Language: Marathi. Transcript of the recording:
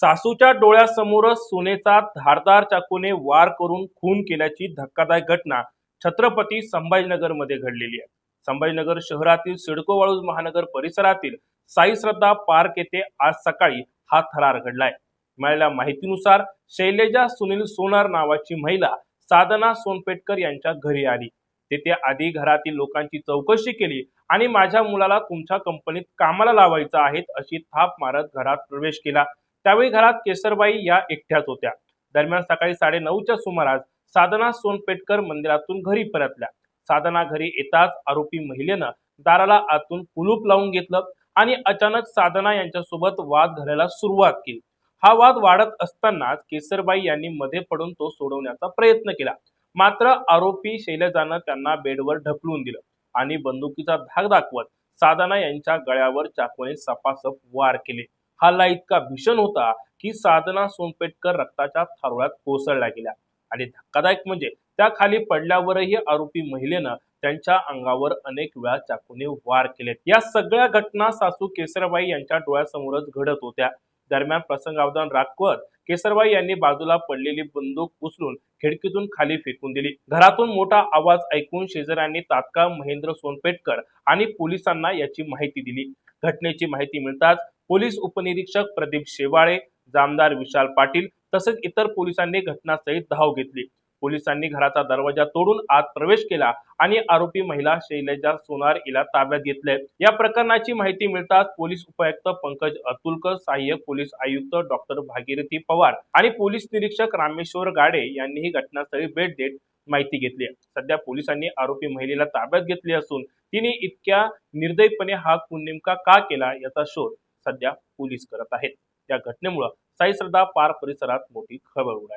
सासूच्या डोळ्यासमोरच सुनेचा धारदार चाकूने वार करून खून केल्याची धक्कादायक घटना छत्रपती संभाजीनगरमध्ये घडलेली आहे। संभाजीनगर शहरातील सिडको वाळूज महानगर परिसरातील साई श्रद्धा पार्क येथे आज सकाळी हा थरार घडलाय। मिळालेल्या माहितीनुसार शैलेजा सुनील सोनार नावाची महिला साधना सोनपेटकर यांच्या घरी आली। तेथे आधी घरातील लोकांची चौकशी केली आणि माझ्या मुलाला तुमच्या कंपनीत कामाला लावायचं आहे अशी थाप मारत घरात प्रवेश केला। त्यावेळी घरात केसरबाई या एकट्याच होत्या। दरम्यान सकाळी 9:30च्या सुमारास साधना सोनपेटकर मंदिरातून घरी परतल्या। साधना घरी येताच आरोपी महिलेनं दाराला आतून कुलूप लावून घेतलं आणि अचानक साधना यांच्यासोबत वाद घालायला सुरुवात केली। हा वाद वाढत असतानाच केसरबाई यांनी मध्ये पडून तो सोडवण्याचा प्रयत्न केला, मात्र आरोपी शैलेजानं त्यांना बेडवर ढकलून दिलं आणि बंदुकीचा धाक दाखवत साधना यांच्या गळ्यावर चाकूने सपासप वार केले। हल्ला इतका भीषण होता की साधना सोनपेटकर रक्ताच्या थारोळ्यात कोसळल्या गेल्या आणि धक्कादायक म्हणजे त्या खाली पडल्यावरही आरोपी महिलेनं त्यांच्या अंगावर अनेक वेळा चाकूने वार केले। या सगळ्या घटना सासू केसरबाई यांच्या डोळ्यासमोरच घडत होत्या। दरम्यान प्रसंगावधान राखवत केसरबाई यांनी बाजूला पडलेली बंदूक उचलून खिडकीतून खाली फेकून दिली। घरातून मोठा आवाज ऐकून शेजाऱ्यांनी तात्काळ महेंद्र सोनपेटकर आणि पोलिसांना याची माहिती दिली। घटनेची माहिती मिळताच पोलीस उपनिरीक्षक प्रदीप शेवाळे, जामदार विशाल पाटील तसेच इतर पोलिसांनी घटनास्थळी धाव घेतली। पोलिसांनी घराचा दरवाजा तोडून आत प्रवेश केला आणि आरोपी महिला शैलेजा सोनार हिला ताब्यात घेतले। या प्रकरणाची माहिती मिळताच पोलीस उपायुक्त पंकज अतुलकर, सहाय्यक पोलीस आयुक्त डॉक्टर भागीरथी पवार आणि पोलीस निरीक्षक रामेश्वर गाडे यांनीही घटनास्थळी भेट देत माहिती घेतली। सध्या पोलिसांनी आरोपी महिलेला ताब्यात घेतले असून तिने इतक्या निर्दयीपणे हा खून नेमका का केला याचा शोध सध्या पोलीस करत आहेत। या घटनेमुळे साई श्रद्धा पार्क परिसरात मोठी खळबळ उडाली।